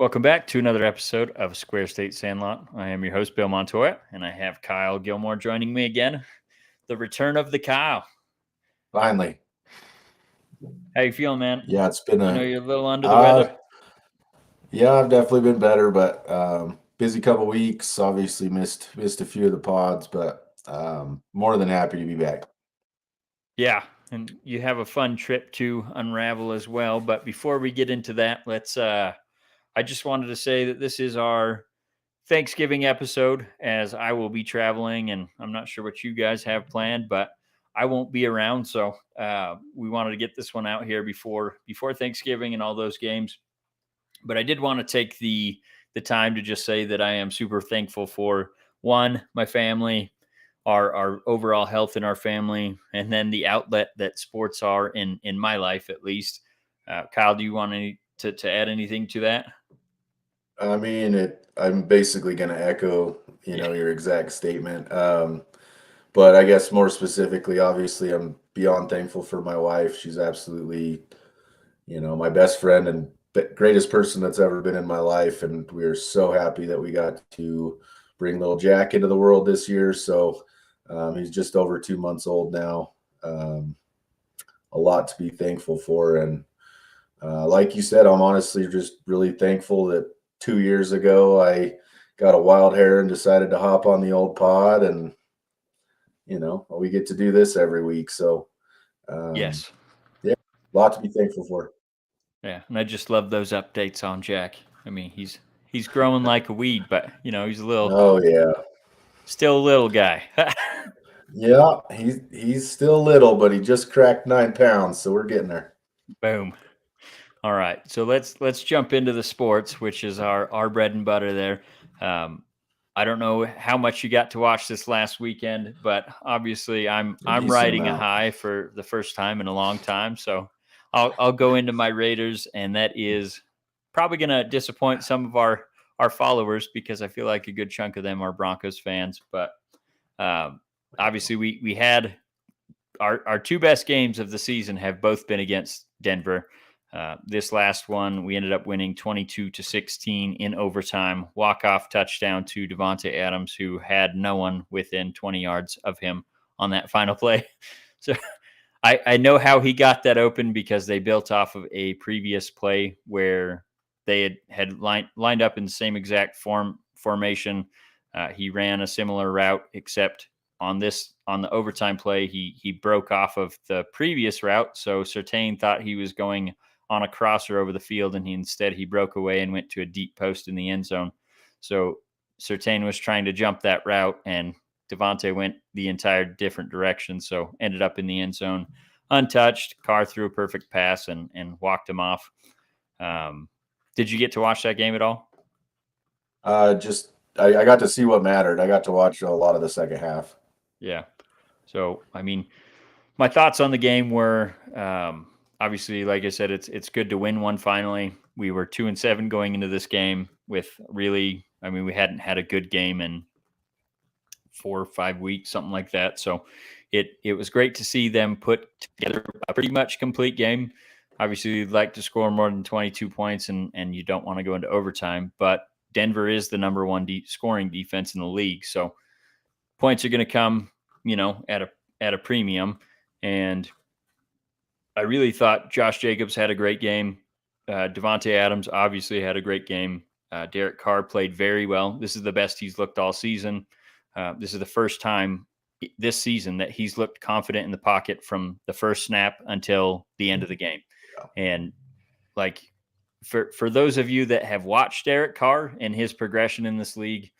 Welcome back to another episode of Square State Sandlot. I am your host, Bill Montoya, and I have Kyle Gilmore joining me again. The return of the Kyle. Finally. How you feeling, man? Yeah, it's been I know a you're a little under the uh weather. yeah, I've definitely been better, but busy couple weeks. Obviously missed a few of the pods, but more than happy to be back. Yeah, and you have a fun trip to unravel as well. But before we get into that, I just wanted to say that this is our Thanksgiving episode, as I will be traveling, and I'm not sure what you guys have planned, but I won't be around. So we wanted to get this one out here before Thanksgiving and all those games. But I did want to take the time to just say that I am super thankful for one, my family, our overall health in our family, and then the outlet that sports are in my life, at least. Kyle, do you want to add anything to that? I mean, I'm basically going to echo, Yeah. your exact statement. But I guess more specifically, obviously, I'm beyond thankful for my wife. She's absolutely, my best friend and greatest person that's ever been in my life, and we are so happy that we got to bring little Jack into the world this year. So he's just over 2 months old now. Um, a lot to be thankful for, and like you said, I'm honestly just really thankful that 2 years ago I got a wild hair and decided to hop on the old pod, and we get to do this every week. So um, Yes. yeah, a lot to be thankful for. Yeah, and I just love those updates on Jack. I mean, he's growing like a weed, but he's Oh yeah. still a little guy. Yeah, he's still little, but he just cracked 9 pounds, so we're getting there. Boom. All right, so let's jump into the sports, which is our bread and butter there. Um, I don't know how much you got to watch this last weekend, but obviously A I'm decent riding a amount. high for the first time in a long time. So I'll go into my Raiders, and that is probably going to disappoint some of our followers because I feel like a good chunk of them are Broncos fans. But um, obviously we had our two best games of the season have both been against Denver. This last one, we ended up winning 22-16 in overtime. Walk-off touchdown to Devontae Adams, who had no one within 20 yards of him on that final play. So I know how he got that open because they built off of a previous play where they had lined up in the same exact formation. He ran a similar route, except on the overtime play, he broke off of the previous route. So Surtain thought he was going on a crosser over the field, and he broke away and went to a deep post in the end zone. So Surtain was trying to jump that route, and Devontae went the entire different direction. So ended up in the end zone untouched. Carr threw a perfect pass and walked him off. Did you get to watch that game at all? Just I got to see what mattered. I got to watch a lot of the second half. Yeah. So I mean, my thoughts on the game were obviously, like I said, it's good to win one finally. We were 2-7 going into this game with really, I mean, we hadn't had a good game in 4 or 5 weeks, something like that. So it was great to see them put together a pretty much complete game. Obviously, you'd like to score more than 22 points, and you don't want to go into overtime. But Denver is the number one scoring defense in the league, so points are going to come, at a premium. And I really thought Josh Jacobs had a great game. Devontae Adams obviously had a great game. Derek Carr played very well. This is the best he's looked all season. This is the first time this season that he's looked confident in the pocket from the first snap until the end of the game. Yeah. And like for those of you that have watched Derek Carr and his progression in this league,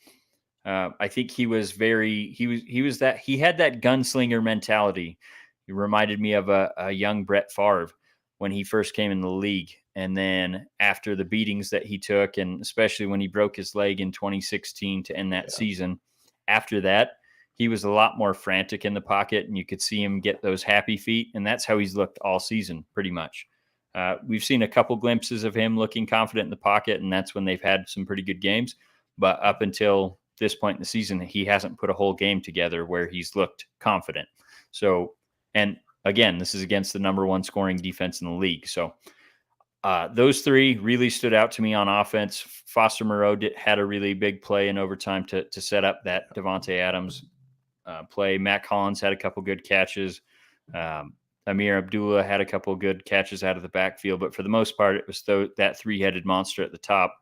I think he was he had that gunslinger mentality. He reminded me of a young Brett Favre when he first came in the league. And then after the beatings that he took, and especially when he broke his leg in 2016 to end that Yeah. season, after that, he was a lot more frantic in the pocket, and you could see him get those happy feet. And that's how he's looked all season, pretty much. We've seen a couple glimpses of him looking confident in the pocket, and that's when they've had some pretty good games. But up until this point in the season, he hasn't put a whole game together where he's looked confident. So, and again, this is against the number one scoring defense in the league. So Those three really stood out to me on offense. Foster Moreau had a really big play in overtime to set up that Devontae Adams play. Matt Collins had a couple good catches. Amir Abdullah had a couple good catches out of the backfield, but for the most part, it was that three-headed monster at the top.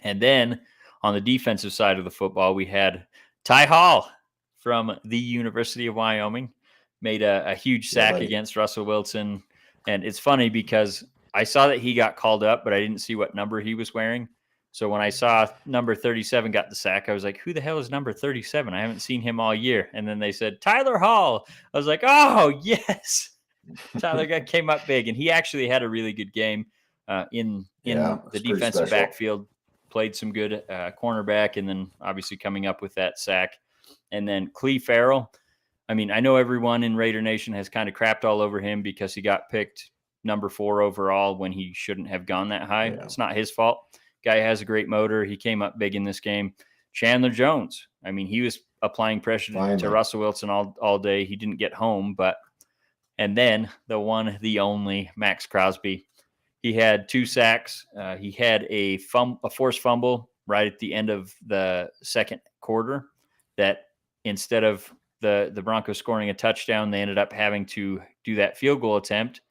And then on the defensive side of the football, we had Ty Hall from the University of Wyoming, made a huge sack against Russell Wilson. And it's funny because I saw that he got called up, but I didn't see what number he was wearing. So when I saw number 37 got the sack, I was like, who the hell is number 37? I haven't seen him all year. And then they said, Tyler Hall. I was like, oh, yes. Tyler came up big, and he actually had a really good game in the defensive backfield, played some good cornerback, and then obviously coming up with that sack. And then Clee Farrell, I mean, I know everyone in Raider Nation has kind of crapped all over him because he got picked number 4 overall when he shouldn't have gone that high. Yeah. It's not his fault. Guy has a great motor. He came up big in this game. Chandler Jones, I mean, he was applying pressure to Russell Wilson all day. He didn't get home, and then the one, the only, Max Crosby. He had 2 sacks. He had a forced fumble right at the end of the second quarter that instead of the Broncos scoring a touchdown, they ended up having to do that field goal attempt.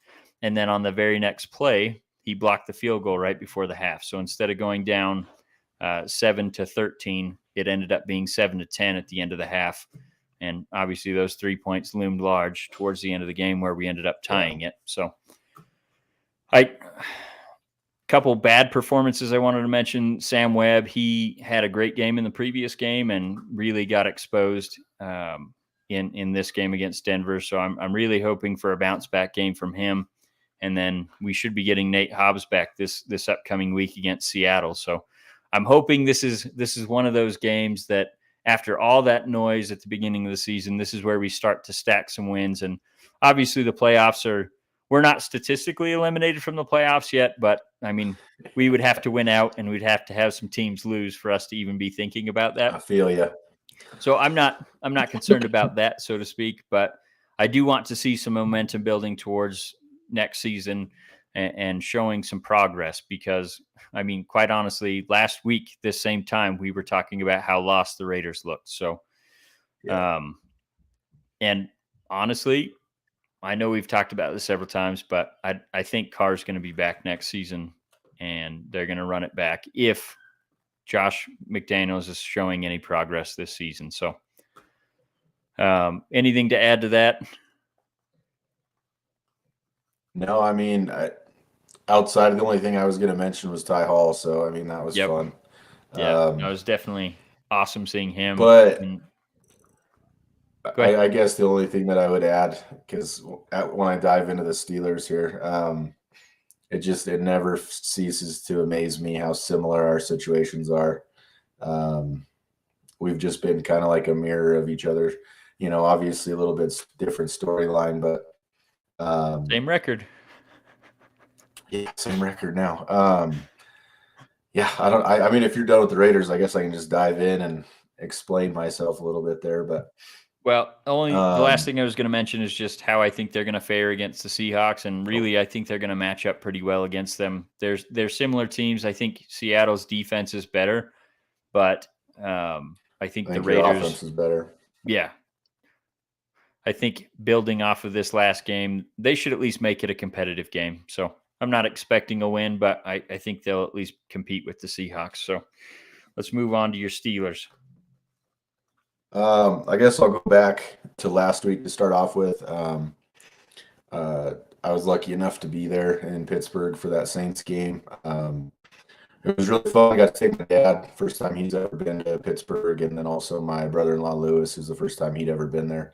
And then on the very next play, he blocked the field goal right before the half. So instead of going down 7-13, it ended up being 7-10 at the end of the half. And obviously those 3 points loomed large towards the end of the game where we ended up tying it. So couple bad performances I wanted to mention. Sam Webb, he had a great game in the previous game and really got exposed in this game against Denver. So I'm really hoping for a bounce back game from him. And then we should be getting Nate Hobbs back this upcoming week against Seattle. So I'm hoping this is one of those games that after all that noise at the beginning of the season, this is where we start to stack some wins. And obviously the playoffs we're not statistically eliminated from the playoffs yet, but I mean, we would have to win out and we'd have to have some teams lose for us to even be thinking about that. I feel you. So I'm not concerned about that, so to speak, but I do want to see some momentum building towards next season and showing some progress because, I mean, quite honestly, last week, this same time, we were talking about how lost the Raiders looked. So, yeah. And honestly, I know we've talked about this several times, but I think Carr's going to be back next season and they're going to run it back if Josh McDaniels is showing any progress this season. So anything to add to that? No, I mean, outside of the only thing I was going to mention was Ty Hall. So, I mean, that was fun. Yeah, it was definitely awesome seeing him. But I guess the only thing that I would add, because when I dive into the Steelers here, it never ceases to amaze me how similar our situations are. We've just been kind of like a mirror of each other. You know, obviously a little bit different storyline, but same record. Yeah, same record now. Yeah, I mean, if you're done with the Raiders, I guess I can just dive in and explain myself a little bit there. But well, the last thing I was going to mention is just how I think they're going to fare against the Seahawks, and really, I think they're going to match up pretty well against them. They're similar teams. I think Seattle's defense is better, but I think the Raiders' offense is better. Yeah. I think building off of this last game, they should at least make it a competitive game. So I'm not expecting a win, but I think they'll at least compete with the Seahawks. So let's move on to your Steelers. I guess I'll go back to last week to start off with. I was lucky enough to be there in Pittsburgh for that Saints game. It was really fun. I got to take my dad, first time he's ever been to Pittsburgh, and then also my brother-in-law Lewis, who's the first time he'd ever been there.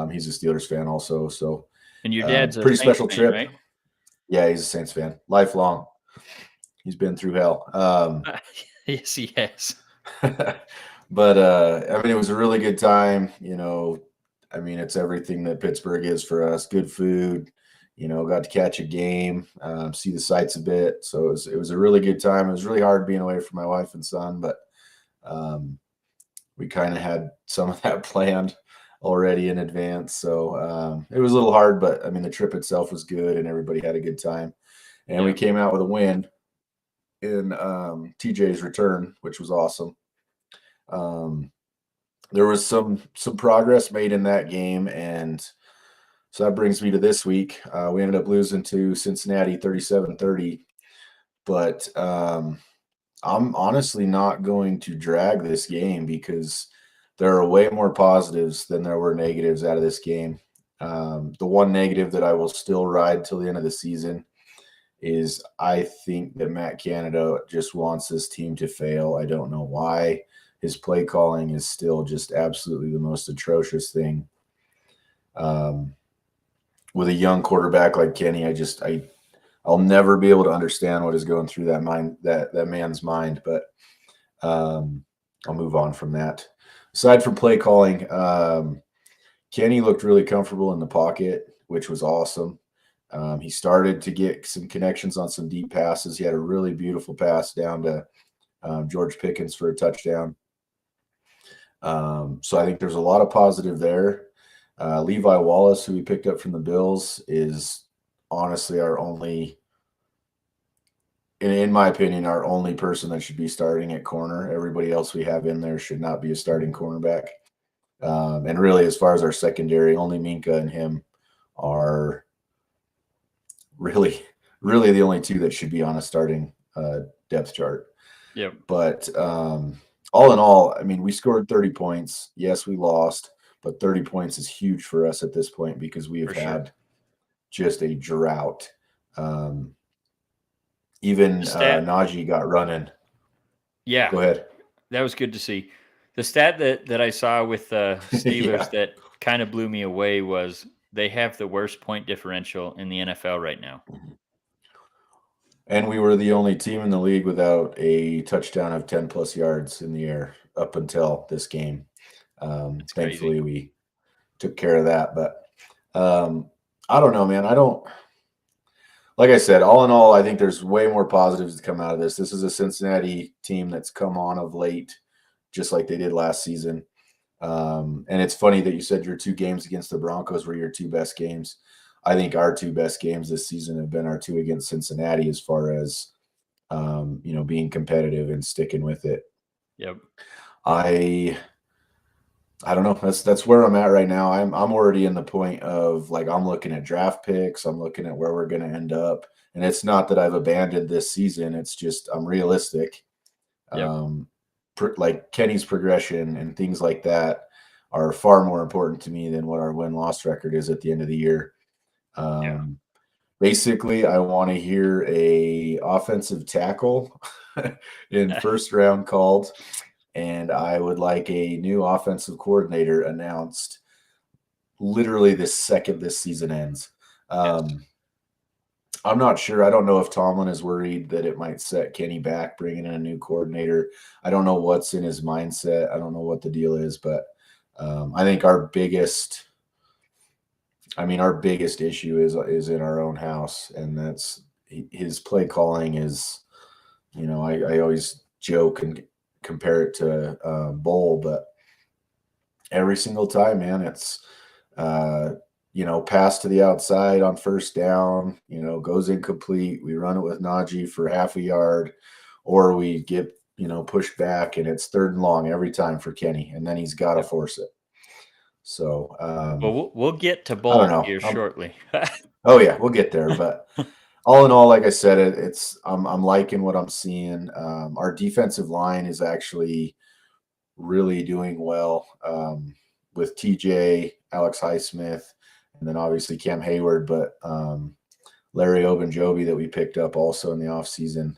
He's a Steelers fan also. So, and your dad's a pretty Saints special fan, trip, right? Yeah, he's a Saints fan, lifelong. He's been through hell. Yes, he has. But I mean, it was a really good time. You know, I mean, it's everything that Pittsburgh is for us. Good food. You know, got to catch a game, see the sights a bit. So it was a really good time. It was really hard being away from my wife and son, but we kind of had some of that planned already in advance. So it was a little hard, but I mean, the trip itself was good and everybody had a good time. and we came out with a win in TJ's return, which was awesome. There was some progress made in that game, and so that brings me to this week. We ended up losing to Cincinnati 37-30, but I'm honestly not going to drag this game because there are way more positives than there were negatives out of this game. The one negative that I will still ride till the end of the season is I think that Matt Canada just wants this team to fail. I don't know why. His play calling is still just absolutely the most atrocious thing. With a young quarterback like Kenny, I'll never be able to understand what is going through that man's mind. But I'll move on from that. Aside from play calling, Kenny looked really comfortable in the pocket, which was awesome. He started to get some connections on some deep passes. He had a really beautiful pass down to George Pickens for a touchdown. So I think there's a lot of positive there. Levi Wallace, who we picked up from the Bills, is honestly our only, in my opinion, our only person that should be starting at corner. Everybody else we have in there should not be a starting cornerback. And really, as far as our secondary, only Minka and him are really the only two that should be on a starting depth chart. Yep. But all in all, I mean, we scored 30 points. Yes, we lost, but 30 points is huge for us at this point because we have had just a drought. Even Najee got running. Yeah. Go ahead. That was good to see. The stat that I saw with the Steelers that kind of blew me away was they have the worst point differential in the NFL right now. And we were the only team in the league without a touchdown of 10 plus yards in the air up until this game. Thankfully, we took care of that. But I don't know, man. Like I said, all in all, I think there's way more positives to come out of this. This is a Cincinnati team that's come on of late, just like they did last season. And it's funny that you said your two games against the Broncos were your two best games. I think our two best games this season have been our two against Cincinnati as far as, being competitive and sticking with it. Yep. I don't know. That's where I'm at right now. I'm already in the point of like I'm looking at draft picks. I'm looking at where we're going to end up. And it's not that I've abandoned this season. It's just I'm realistic. Yep. Like Kenny's progression and things like that are far more important to me than what our win-loss record is at the end of the year. Basically, I want to hear a offensive tackle in first round called, and I would like a new offensive coordinator announced literally the second this season ends. I'm not sure. I don't know if Tomlin is worried that it might set Kenny back, bringing in a new coordinator. I don't know what's in his mindset. I don't know what the deal is, but I think our biggest issue is in our own house, and that's his play calling is, I always joke and compare it to Bowl, but every single time, man, it's pass to the outside on first down, goes incomplete. We run it with Najee for half a yard, or we get, pushed back and it's third and long every time for Kenny, and then he's got to force it. So, well, we'll get to Bowl here shortly. Oh yeah, we'll get there. But all in all, like I said, I'm liking what I'm seeing. Our defensive line is actually really doing well with TJ, Alex Highsmith, and then obviously Cam Hayward, but Larry Ogunjobi that we picked up also in the offseason,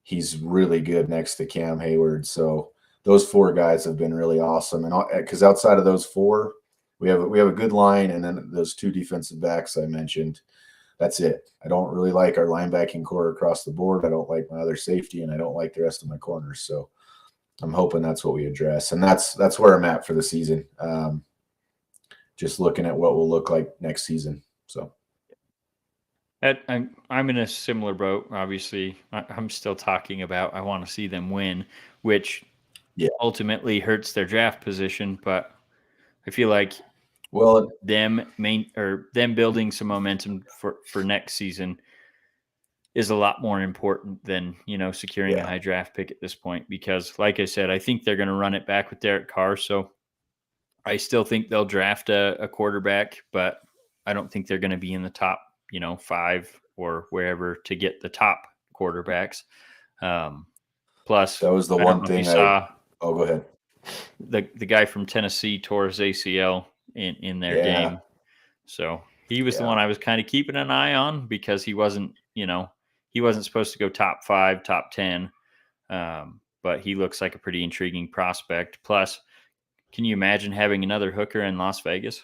he's really good next to Cam Hayward. So those four guys have been really awesome. And because outside of those four, we have a good line, and then those two defensive backs I mentioned. That's it. I don't really like our linebacking core across the board. I don't like my other safety, and I don't like the rest of my corners. So I'm hoping that's what we address, and that's where I'm at for the season. Just looking at what will look like next season. So I'm in a similar boat. Obviously, I'm still talking about I want to see them win, which ultimately hurts their draft position. But I feel like them building some momentum for next season is a lot more important than, securing a Yeah. high draft pick at this point, because like I said, I think they're going to run it back with Derek Carr. So I still think they'll draft a quarterback, but I don't think they're going to be in the top, 5 or wherever to get the top quarterbacks. Plus, That was the I don't one know if you thing saw oh, go ahead. the guy from Tennessee tore his ACL in their Yeah. game. So he was the Yeah. one I was kind of keeping an eye on, because he wasn't, he wasn't supposed to go top 5, top 10. But he looks like a pretty intriguing prospect. Plus, can you imagine having another hooker in Las Vegas?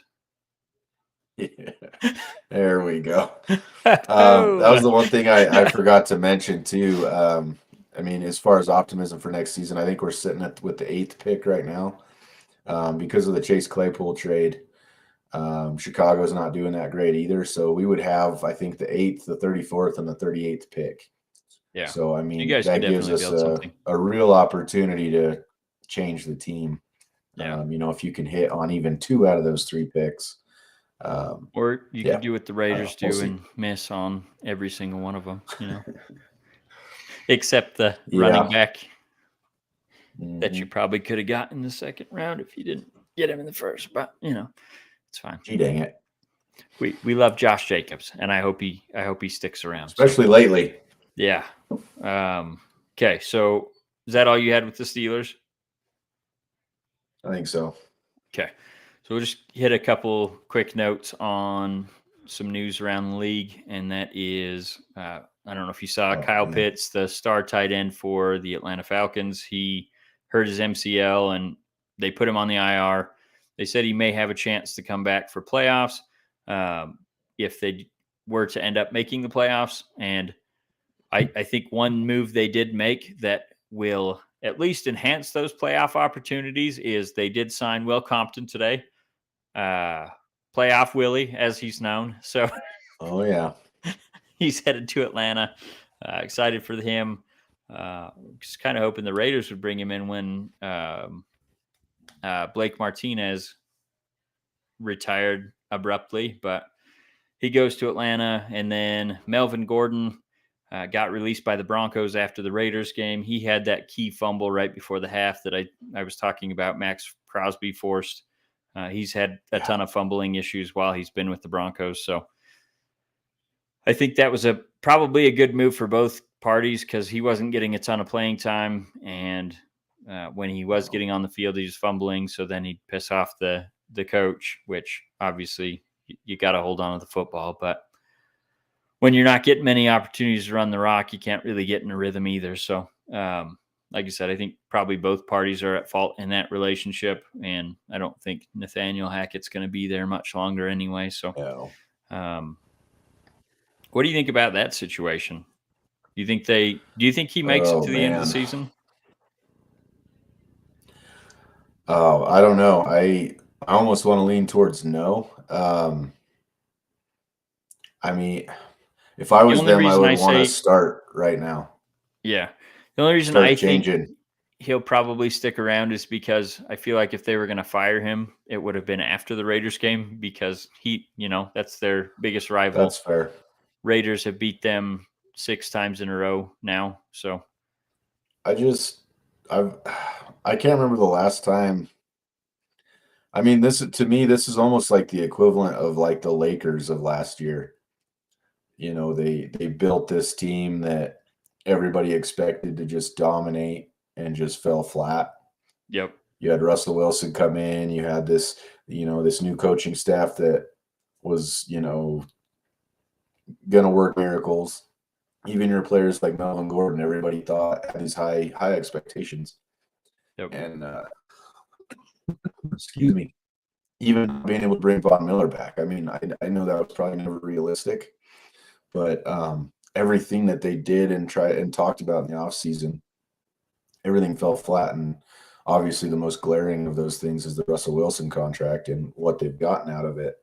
Yeah. There we go. That Oh, was the one thing I forgot to mention too. I mean, as far as optimism for next season, I think we're sitting with the 8th pick right now, because of the Chase Claypool trade. Chicago's not doing that great either, so we would have, I think, the 8th, the 34th, and the 38th pick. yeah. So I You mean, guys could that gives definitely us build something. a real opportunity to change the team. Yeah. If you can hit on even 2 out of those 3 picks. Or you Yeah, could do what the I don't know. Raiders We'll do see. and miss on every single one of them, except the running Yeah. back that you Mhm. probably could have got in the second round if you didn't get him in the first. But it's fine. Gee, dang it. We love Josh Jacobs, and I hope he sticks around. So Especially lately. yeah. Okay, so is that all you had with the Steelers? I think so. Okay, so we'll just hit a couple quick notes on some news around the league, and that is, I don't know if you saw Oh, Kyle man. Pitts, the star tight end for the Atlanta Falcons. He hurt his MCL, and they put him on the IR. They said he may have a chance to come back for playoffs, if they were to end up making the playoffs. And I think one move they did make that will at least enhance those playoff opportunities is they did sign Will Compton today, playoff Willie, as he's known. So Oh, yeah. he's headed to Atlanta. Excited for him. Just kind of hoping the Raiders would bring him in when Blake Martinez retired abruptly, but he goes to Atlanta. And then Melvin Gordon got released by the Broncos after the Raiders game. He had that key fumble right before the half that I was talking about. Max Crosby forced. He's had a ton of fumbling issues while he's been with the Broncos. So I think that was probably a good move for both parties, because he wasn't getting a ton of playing time. And when he was getting on the field, he was fumbling. So then he'd piss off the coach, which obviously you got to hold on to the football. But when you're not getting many opportunities to run the rock, you can't really get in a rhythm either. So, like I said, I think probably both parties are at fault in that relationship. And I don't think Nathaniel Hackett's going to be there much longer anyway. So, what do you think about that situation? Do you think he makes it Oh, to the end of the man. season? Oh, I don't know. I almost want to lean towards no. I mean, if I The was only them, I reason would I want to say, start right now. yeah, the only reason Start I think changing. he'll probably stick around is because I feel like if they were going to fire him, it would have been after the Raiders game, because that's their biggest rival. That's fair. Raiders have beat them 6 times in a row now. So I can't remember the last time. I mean, to me, this is almost like the equivalent of like the Lakers of last year. They built this team that everybody expected to just dominate and just fell flat. yep. You had Russell Wilson come in, you had this new coaching staff that was, gonna work miracles. Even your players like Melvin Gordon, everybody thought had these high expectations. Yep. And excuse me, even being able to bring Von Miller back. I mean, I know that was probably never realistic, but everything that they did and talked about in the offseason, everything fell flat. And obviously the most glaring of those things is the Russell Wilson contract and what they've gotten out of it.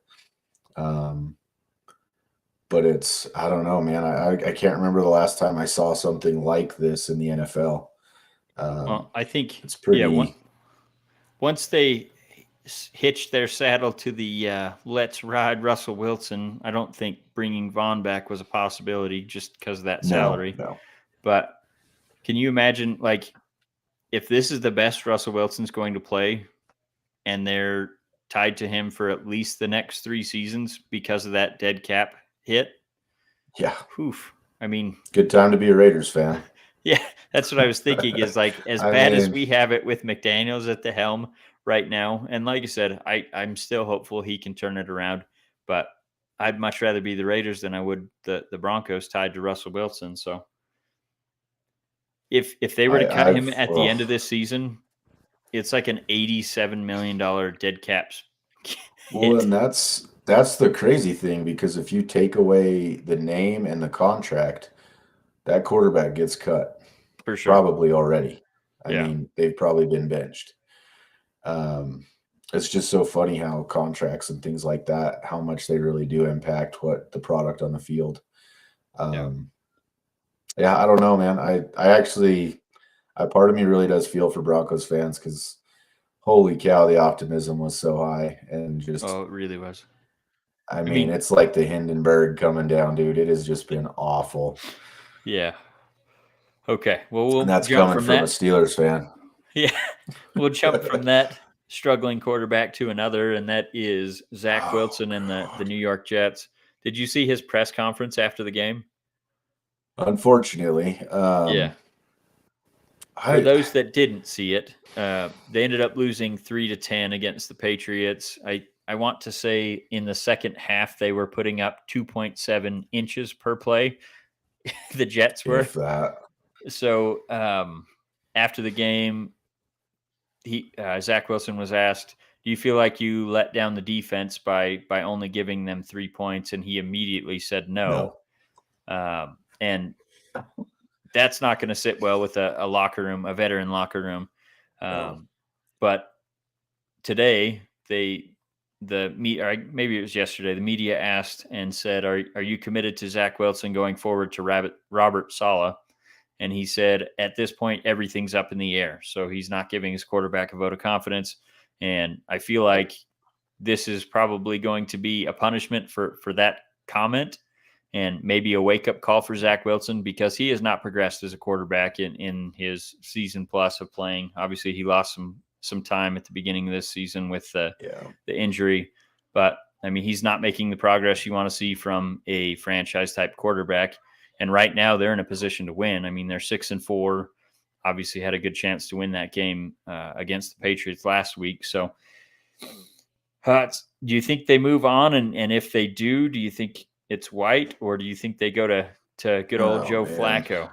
But I don't know, man. I can't remember the last time I saw something like this in the NFL. Well, I think it's pretty. once they hitched their saddle to the let's ride Russell Wilson. I don't think bringing Vaughn back was a possibility just because of that No, salary. no. But can you imagine, like, if this is the best Russell Wilson's going to play and they're tied to him for at least the next 3 seasons because of that dead cap hit? Yeah. Oof. I mean, Good time to be a Raiders fan. yeah, that's what I was thinking is like as I bad as mean, we have it with McDaniels at the helm right now. And like I said, I'm still hopeful he can turn it around, but I'd much rather be the Raiders than I would the Broncos tied to Russell Wilson. So if they were to cut him at the end of this season, it's like an $87 million dead caps well, hit and that's the crazy thing, because if you take away the name and the contract, that quarterback gets cut for sure. probably already. I Yeah. mean, they've probably been benched. Um, it's just so funny how contracts and things like that, how much they really do impact what the product on the field. Yeah. Yeah, I don't know, man. I actually, part of me really does feel for Broncos fans, because holy cow, the optimism was so high, and just, Oh, it really was. I I mean, mean, it's like the Hindenburg coming down, dude. It has just been awful, yeah. Okay. Well, and we'll that's jump coming from from a that. Steelers fan. Yeah. We'll jump from that struggling quarterback to another, and that is Zach Oh Wilson and the God. New York Jets. Did you see his press conference after the game? Unfortunately, Yeah. For I those that didn't see it, they ended up losing 3-10 against the Patriots. I want to say in the second half they were putting up 2.7 inches per play. The Jets were. if that. So after the game, Zach Wilson was asked, "Do you feel like you let down the defense by only giving them 3 points?" And he immediately said no. No, And that's not going to sit well with a locker room, a veteran locker room. no. But today, or maybe it was yesterday, the media asked and said, "Are you committed to Zach Wilson going forward to Robert Saleh?" And he said, "At this point, everything's up in the air." So he's not giving his quarterback a vote of confidence. And I feel like this is probably going to be a punishment for that comment, and maybe a wake up call for Zach Wilson, because he has not progressed as a quarterback in his season plus of playing. Obviously, he lost some time at the beginning of this season with Yeah. the injury, but I mean, he's not making the progress you want to see from a franchise type quarterback. And right now, they're in a position to win. I mean, they're 6-4. Obviously, had a good chance to win that game against the Patriots last week. So, do you think they move on? And if they do you think it's White, or do you think they go to good old Oh Joe man. Flacco?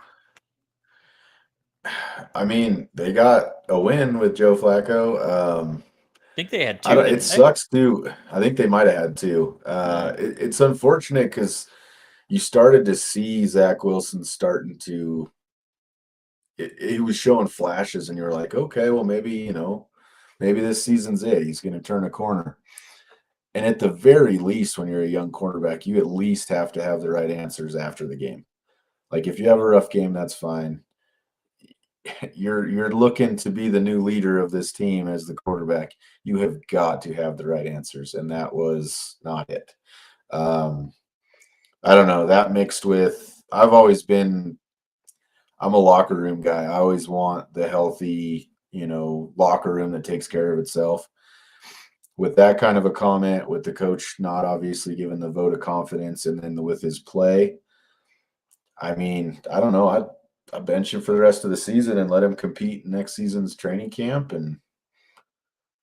I mean, they got a win with Joe Flacco. I think they had I two, don't. It didn't they? sucks too. I think they might have had two. Yeah, It's unfortunate, because you started to see Zach Wilson starting to. He was showing flashes, and you were like, okay, well, maybe, maybe this season's it. He's going to turn a corner. And at the very least, when you're a young quarterback, you at least have to have the right answers after the game. Like, if you have a rough game, that's fine. You're looking to be the new leader of this team as the quarterback. You have got to have the right answers, and that was not it. Um, I don't know, that mixed with, I'm a locker room guy. I always want the healthy, locker room that takes care of itself. With that kind of a comment, with the coach not obviously giving the vote of confidence, and then with his play, I mean, I don't know. I bench him for the rest of the season and let him compete in next season's training camp, and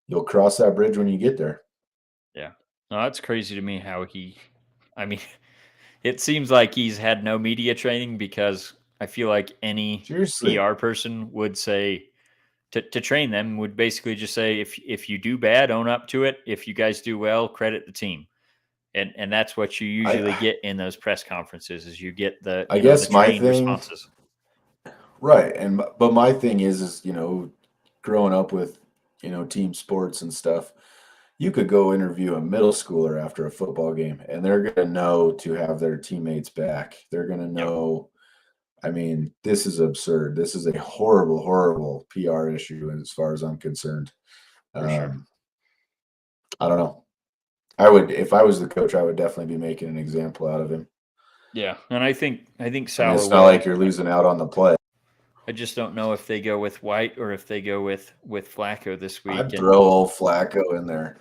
you'll cross that bridge when you get there. yeah. No, that's crazy to me how he. I mean, it seems like he's had no media training, because I feel like any Seriously, PR person would say to train them would basically just say, if you do bad, own up to it. If you guys do well, credit the team. And that's what you usually I get in those press conferences, is you get the I the guess my trained thing, responses. right, but my thing is growing up with team sports and stuff. You could go interview a middle schooler after a football game, and they're going to know to have their teammates back. They're going to Yep, know. I mean, this is absurd. This is a horrible, horrible PR issue, as far as I'm concerned. for sure. Um, I don't know. I would, if I was the coach, I would definitely be making an example out of him. Yeah, and I think I mean, Salah it's not will. like you're losing out on the play. I just don't know if they go with White or if they go with Flacco this week. I'd throw old Flacco in there.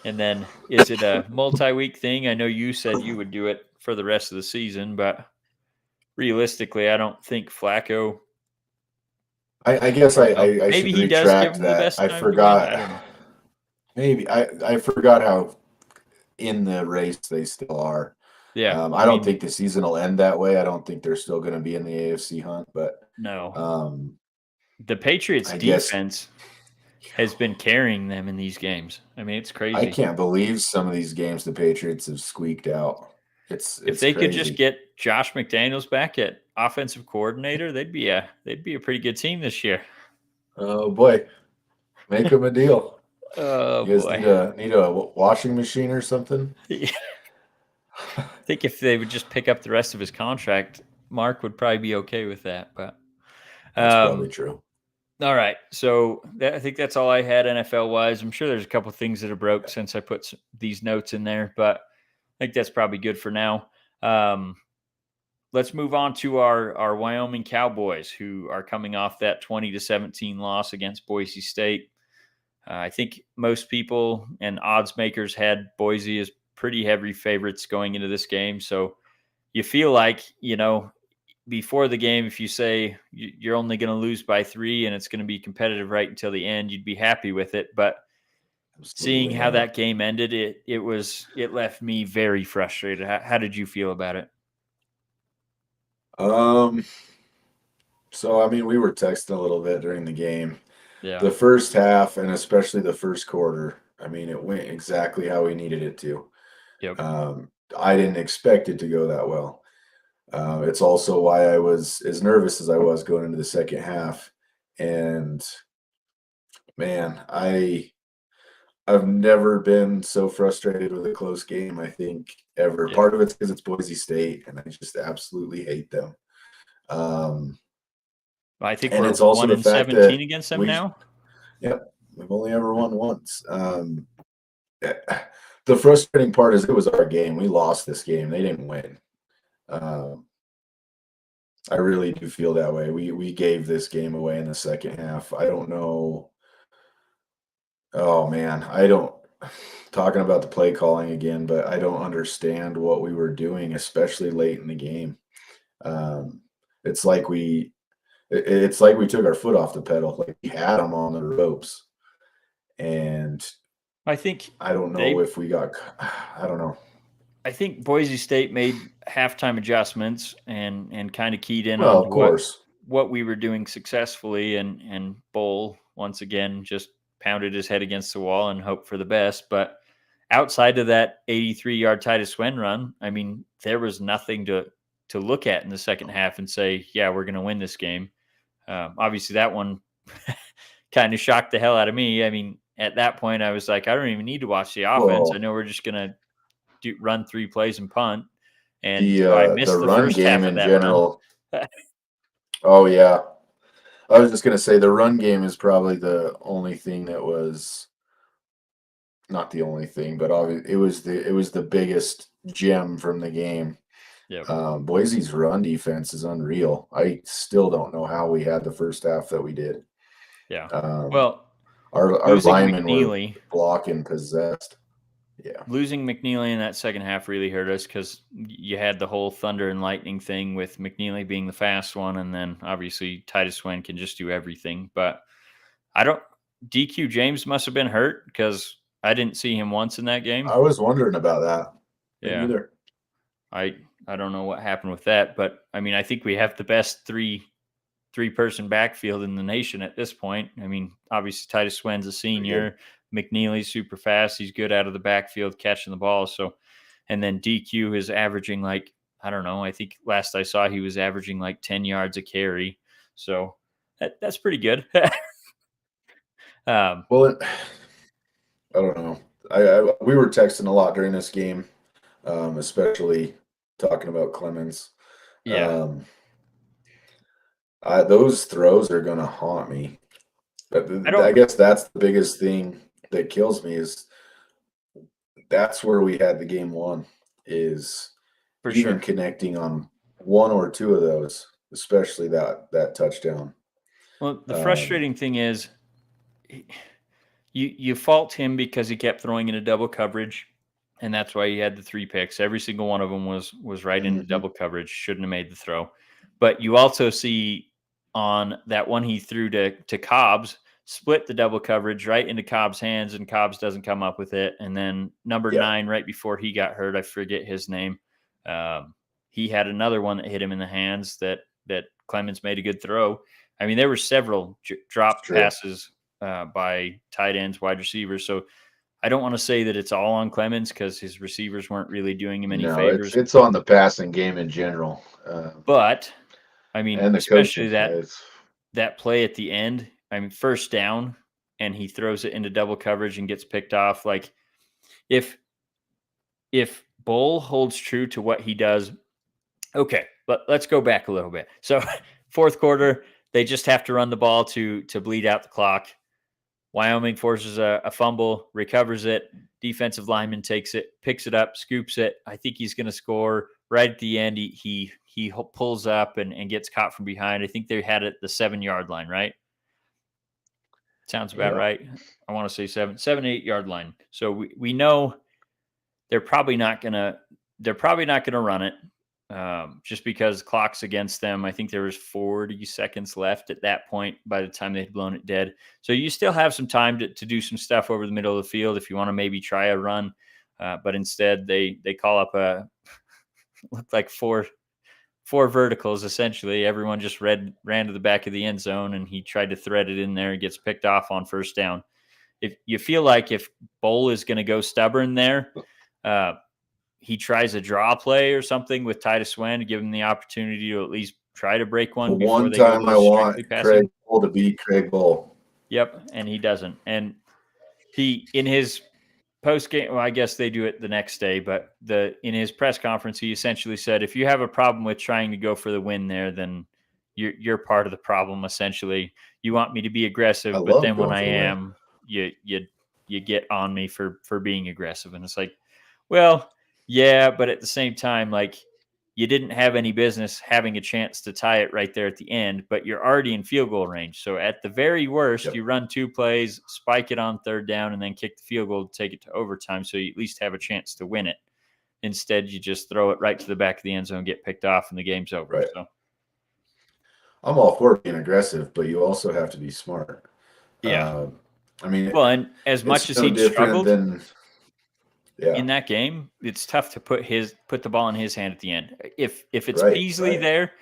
And then is it a multi-week thing? I know you said you would do it for the rest of the season, but realistically, I don't think Flacco. I guess I don't know. I Maybe should he does give retract him the that. best I time to win. I forgot. don't know. Maybe I forgot how in the race they still are. Yeah, I don't think the season will end that way. I don't think they're still going to be in the AFC hunt, but no. um, The Patriots' I guess defense has been carrying them in these games. I mean, it's I crazy. can't believe some of these games the Patriots have squeaked out. If It's they could just crazy. get Josh McDaniels back at offensive coordinator, they'd be a pretty good team this year. Oh boy, make them a deal. Oh You guys boy. need a washing machine or something? I think if they would just pick up the rest of his contract, Mark would probably be okay with that. But That's probably true. all right, so I think that's all I had NFL wise. I'm sure there's a couple things that are broke since I put these notes in there, but I think that's probably good for now. Let's move on to our Wyoming Cowboys, who are coming off that 20-17 loss against Boise State. I think most people and odds makers had Boise as pretty heavy favorites going into this game. So you feel like, before the game, if you say you're only going to lose by 3 and it's going to be competitive right until the end, you'd be happy with it. But seeing Absolutely how not. that game ended, it left me very frustrated. How did you feel about it? So I mean, we were texting a little bit during the game. Yeah. The first half and especially the first quarter, I mean, it went exactly how we needed it to. Yep. I didn't expect it to go that well. It's also why I was as nervous as I was going into the second half. And man, I've never been so frustrated with a close game, I think, ever. Yeah. Part of it's because it's Boise State, and I just absolutely hate them. Um, I think and we're it's also the fact 1-17 that against them now. yep, we've only ever won once. The frustrating part is it was our game. We lost this game. They didn't win. Um, I really do feel that way. We gave this game away in the second half. I don't know. Oh man, I don't talking about the play calling again, but I don't understand what we were doing, especially late in the game. Um, it's like it's like we took our foot off the pedal. Like we had them on the ropes, and I think I don't know they if we got. I don't know. I think Boise State made halftime adjustments and kind of keyed in Well, on of what course, we were doing successfully, and Bull once again just pounded his head against the wall and hoped for the best. But outside of that 83-yard Titus Swen run, I mean, there was nothing to look at in the second half and say, yeah, we're going to win this game. Obviously, that one kind of shocked the hell out of me. I mean, at that point, I was like, I don't even need to watch the offense. I well, know we're just going to run 3 plays and punt. And so I the missed the run first game half of in that run. general. Oh yeah, I was just gonna say the run game is probably the only thing that was not the only thing, but obviously it was the biggest gem from the game. Yep. Boise's run defense is unreal. I still don't know how we had the first half that we did. Yeah. Um, Well, our losing linemen were McNeely, blocking possessed. Yeah, in that second half really hurt us because you had the whole thunder and lightning thing with McNeely being the fast one, and then obviously Titus Swen can just do everything. But I don't. DQ James must have been hurt because I didn't see him once in that game. I was wondering about that. Me Yeah. either. I I don't know what happened with that, but I mean, I think we have the best three-person backfield in the nation at this point. I mean, obviously Titus Swen's a Pretty good. senior. McNeely's super fast. He's good out of the backfield catching the ball. So, and then DQ is averaging like, I don't know. I think last I saw he was averaging like 10 yards a carry. So that's pretty good. um, Well, I don't know. We were texting a lot during this game, especially talking about Clemens. yeah, Um, those throws are gonna haunt me. But I I don't. guess that's the biggest thing that kills me is that's where we had the game won, is For even sure. connecting on one or two of those, especially that touchdown. Well, the frustrating thing is you fault him because he kept throwing into double coverage, and that's why he had the 3 picks. Every single one of them was right into Mhm. double coverage. Shouldn't have made the throw. But you also see on that one he threw to Cobbs, split the double coverage right into Cobb's hands, and Cobbs doesn't come up with it. And then number Yeah, 9, right before he got hurt, I forget his name. Um, he had another one that hit him in the hands that Clemens made a good throw. I mean, there were several it's dropped true. passes by tight ends, wide receivers. So I don't want to say that it's all on Clemens because his receivers weren't really doing him any No, it's favors. it's on the passing game in general, But I mean, and the especially coaching. that play at the end. I mean, first down, and he throws it into double coverage and gets picked off. Like if if Bull holds true to what he does, okay. But let's go back a little bit. So fourth quarter, they just have to run the ball to bleed out the clock. Wyoming forces a fumble, recovers it. Defensive lineman takes it, picks it up, scoops it. I think he's going to score right at the end. He pulls up and gets caught from behind. I think they had it at the 7-yard line, right? Sounds about Yeah, right. I want to say 8 yard line. So we know they're probably not gonna run it just because clock's against them. I think there was 40 seconds left at that point by the time they'd blown it dead. So you still have some time to do some stuff over the middle of the field if you want to maybe try a run. But instead they call up a looked like four verticals essentially. Everyone just ran to the back of the end zone and he tried to thread it in there and gets picked off on first down. If you feel like if Bowl is going to go stubborn there, uh, he tries a draw play or something with Titus Swen to give him the opportunity to at least try to break the one before one they go time to I want strictly passing. Craig Bull to beat Craig Bull. Yep, and he doesn't. And he in his post game, well, I guess they do it the next day, but in his press conference, he essentially said, if you have a problem with trying to go for the win there, then you're part of the problem. Essentially, you want me to be I aggressive, but love then when going I for the win. am, you get on me for being aggressive, and it's like, well, yeah, but at the same time, like you didn't have any business having a chance to tie it right there at the end, but you're already in field goal range. So at the very worst, Yep, you run 2 plays, spike it on third down, and then kick the field goal to take it to overtime. So you at least have a chance to win it. Instead, you just throw it right to the back of the end zone, get picked off, and the game's over. right. So I'm all for being aggressive, but you also have to be smart. yeah. I mean, Well, and as much it's as no he'd different struggled than yeah, in that game, it's tough to put the ball in his hand at the end. If it's right, Peasley right. there,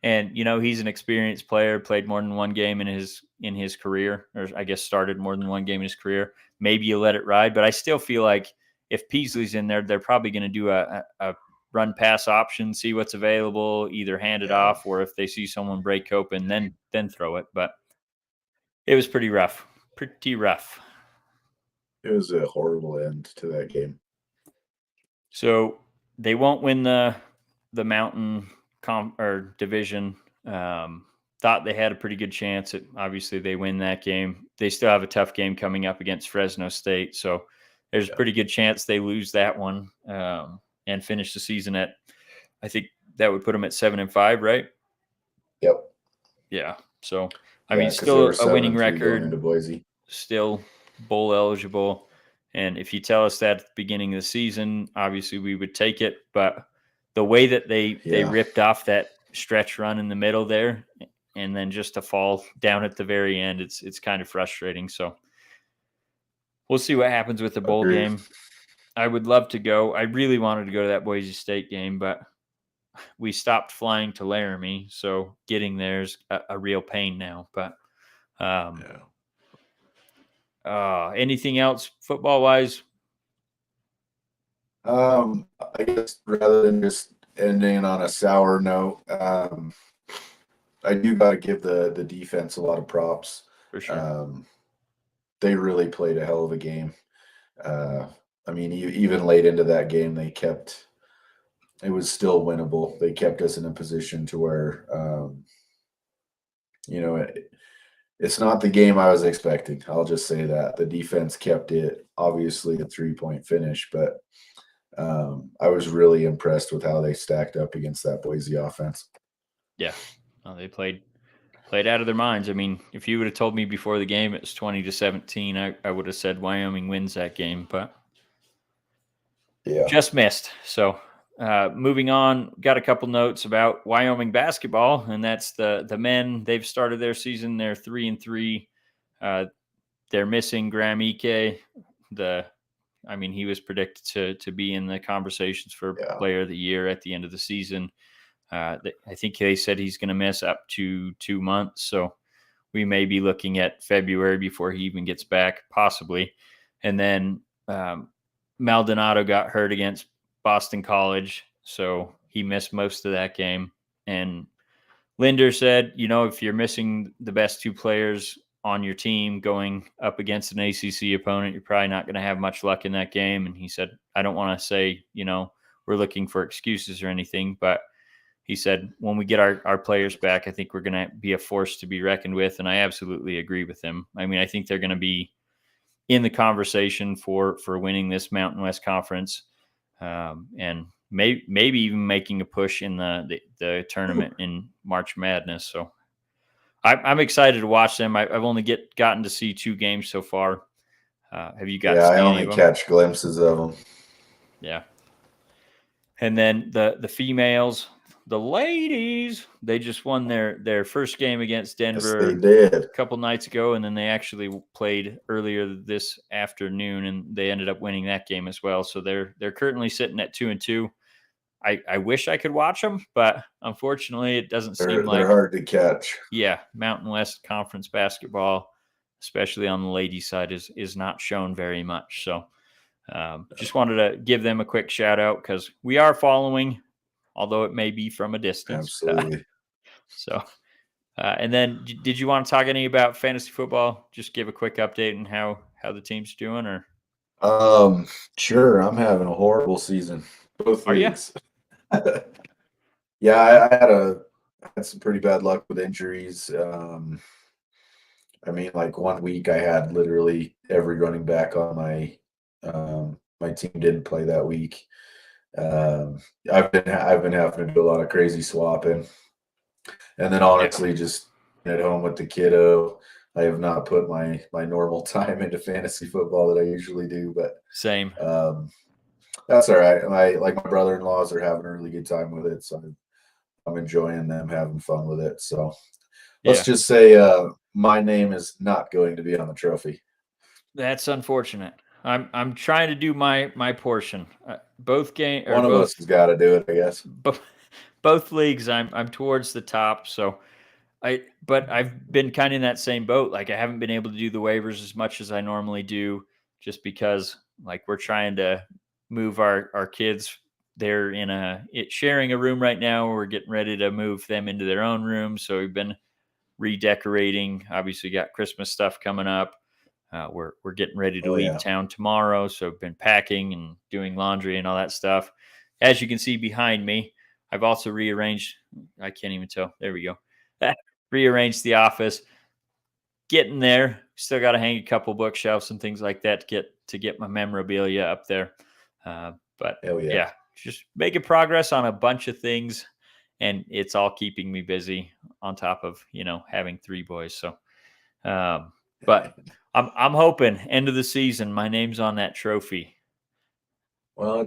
and he's an experienced player, played more than one game in his career, or I guess started more than one game in his career. Maybe you let it ride, but I still feel like if Peasley's in there, they're probably going to do a run pass option, see what's available, either hand it Yeah, off, or if they see someone break open, then throw it. But it was pretty rough, pretty rough. it was a horrible end to that game. So they won't win the Mountain or division. Thought they had a pretty good chance. Obviously, they win that game. They still have a tough game coming up against Fresno State. So there's a Yeah. pretty good chance they lose that one and finish the season at. I think that would put them at 7-5, right? Yep. Yeah. So I mean, Yeah, because they were still a winning 7-3 going record, into Boise. still bowl eligible. And if you tell us that at the beginning of the season, obviously we would take it. But the way that they Yeah, ripped off that stretch run in the middle there, and then just to fall down at the very end, it's kind of frustrating. So we'll see what happens with the bowl agreed. game. I would love to go. I really wanted to go to that Boise State game, but we stopped flying to Laramie, so getting there's a real pain now. But um, Yeah. anything else football wise? I guess rather than just ending on a sour note, I do got to give the defense a lot of props. For sure. Um, they really played a hell of a game. Uh, I mean, even late into that game, it was still winnable. They kept us in a position to where, you know, It's not the game I was expecting. I'll just say that. The defense kept it obviously a 3-point finish, but I was really impressed with how they stacked up against that Boise offense. Yeah, well, they played out of their minds. I mean, if you would have told me before the game it was 20-17, I would have said Wyoming wins that game, but Yeah. just missed. So moving on, got a couple notes about Wyoming basketball, and that's the men. They've started their season. They're 3-3. They're missing Graham Ike. He was predicted to be in the conversations for Yeah. Player of the Year at the end of the season. I think they said he's going to miss up to 2 months, so we may be looking at February before he even gets back, possibly. And then Maldonado got hurt against Boston College, so he missed most of that game. And Linder said, if you're missing the best two players on your team going up against an ACC opponent, you're probably not going to have much luck in that game. And he said, I don't want to say, we're looking for excuses or anything, but he said, when we get our players back, I think we're going to be a force to be reckoned with. And I absolutely agree with him. I mean, I think they're going to be in the conversation for winning this Mountain West Conference, and maybe even making a push in the tournament in March Madness. So I'm excited to watch them. I've only gotten to see 2 games so far. Have you got to see I any only of them? catch glimpses of them. Yeah. And then the females, the ladies, they just won their first game against Denver. Yes, they did. A couple nights ago, and then they actually played earlier this afternoon, and they ended up winning that game as well. So they're currently sitting at 2-2. I wish I could watch them, but unfortunately, it doesn't seem like They're hard to catch. Yeah, Mountain West Conference basketball, especially on the ladies' side, is not shown very much. So just wanted to give them a quick shout out because we are following, although it may be from a distance. Absolutely. And then did you want to talk any about fantasy football? Just give a quick update on how the team's doing, or Sure. I'm having a horrible season. Both are you? leagues. Yeah, I had some pretty bad luck with injuries. Like 1 week I had literally every running back on my team didn't play that week. I've been having to do a lot of crazy swapping. And then honestly, just at home with the kiddo, I have not put my normal time into fantasy football that I usually do, but Same. that's all right. My brother-in-laws are having a really good time with it, so I'm enjoying them having fun with it. So let's just say my name is not going to be on the trophy. That's unfortunate. I'm trying to do my portion. Both game or One of both us has got to do it, I guess. both leagues. I'm towards the top, so but I've been kind of in that same boat. Like I haven't been able to do the waivers as much as I normally do, just because like we're trying to move our kids. They're sharing a room right now. We're getting ready to move them into their own room, so we've been redecorating. Obviously, got Christmas stuff coming up. We're getting ready to leave town tomorrow, so I've been packing and doing laundry and all that stuff. As you can see behind me, I've also rearranged. I can't even tell. There we go. Rearranged the office. Getting there. Still got to hang a couple bookshelves and things like that to get my memorabilia up there. But just making progress on a bunch of things, and it's all keeping me busy on top of having 3 boys. So, but I'm hoping end of the season my name's on that trophy. Well,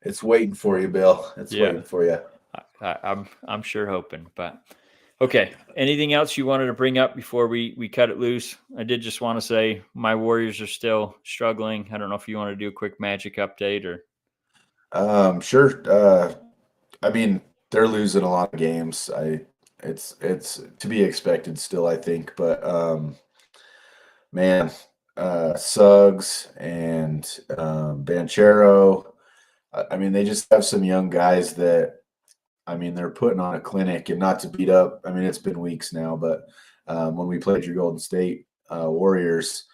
it's waiting for you, Bill. It's waiting for you. I'm sure hoping. But okay, anything else you wanted to bring up before we cut it loose? I did just want to say my Warriors are still struggling. I don't know if you want to do a quick Magic update or. Sure. They're losing a lot of games. It's to be expected still, I think. But Suggs and Banchero, they just have some young guys that, they're putting on a clinic, and not to beat up. It's been weeks now, but when we played your Golden State Warriors,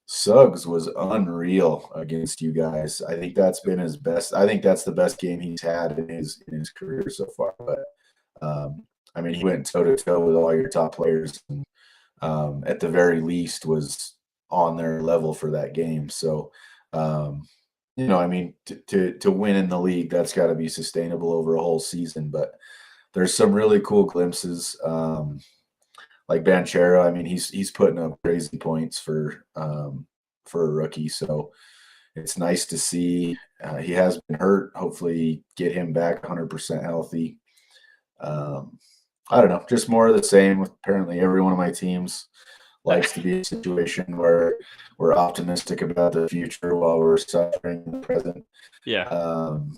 Suggs was unreal against you guys. I think that's been his best. I think that's the best game he's had in his career so far. But he went toe to toe with all your top players. And, at the very least was on their level for that game. So, I mean, to win in the league, that's got to be sustainable over a whole season. But there's some really cool glimpses, like Banchero. I mean, he's putting up crazy points for a rookie. So it's nice to see. He has been hurt. Hopefully, get him back 100% healthy. I don't know, just more of the same with apparently every one of my teams likes to be in a situation where we're optimistic about the future while we're suffering in the present. Yeah. Um,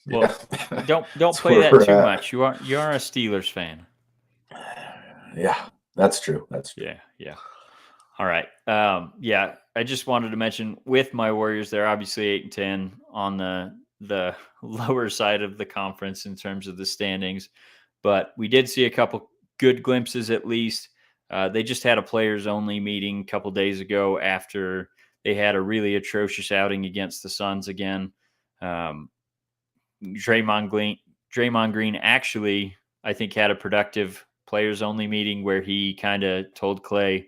Well, yeah. don't That's play where that we're too at. much. You are a Steelers fan. Yeah, that's true. That's true. Yeah. All right. Yeah, I just wanted to mention with my Warriors, they're obviously 8-10 on the lower side of the conference in terms of the standings, but we did see a couple good glimpses at least. They just had a players only meeting a couple days ago after they had a really atrocious outing against the Suns again. Um, Draymond Green actually, I think, had a productive players only meeting where he kind of told Clay,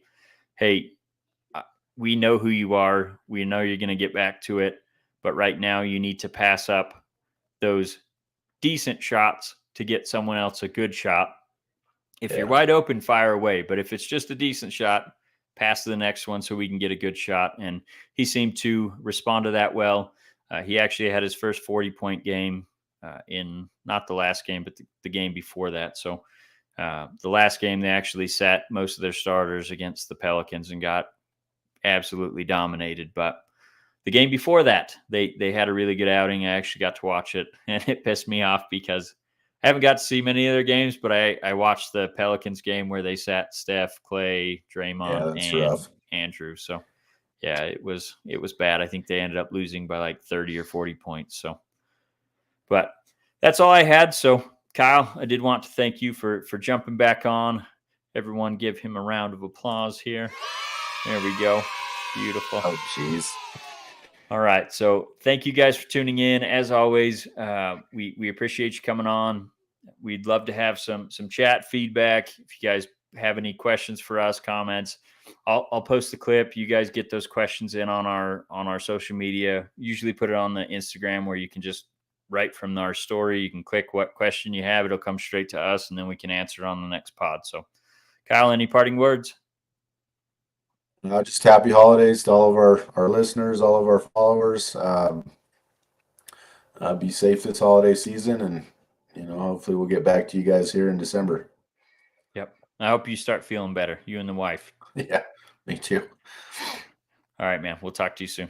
"Hey, we know who you are. We know you're going to get back to it, but right now you need to pass up those decent shots to get someone else a good shot. If you're Yeah. wide open, fire away. But if it's just a decent shot, pass to the next one so we can get a good shot." And he seemed to respond to that well. He actually had his first 40-point game in not the last game, but the game before that. So the last game, they actually sat most of their starters against the Pelicans and got absolutely dominated. But the game before that, they had a really good outing. I actually got to watch it, and it pissed me off because I haven't got to see many of their games, but I watched the Pelicans game where they sat Steph, Clay, Yeah, Draymond, that's and rough. Andrew. So yeah, it was bad. I think they ended up losing by like 30 or 40 points. So, but that's all I had. So Kyle, I did want to thank you for jumping back on. Everyone, give him a round of applause here. There we go. Beautiful. Oh, jeez. All right. So thank you guys for tuning in. As always, we appreciate you coming on. We'd love to have some chat feedback. If you guys have any questions for us, comments, I'll post the clip. You guys get those questions in on our social media. Usually put it on the Instagram where you can just write from our story. You can click what question you have. It'll come straight to us, and then we can answer it on the next pod. So, Kyle, any parting words? Just happy holidays to all of our listeners, all of our followers. Be safe this holiday season, and hopefully we'll get back to you guys here in December. Yep. I hope you start feeling better, you and the wife. Yeah, me too. All right, man. We'll talk to you soon.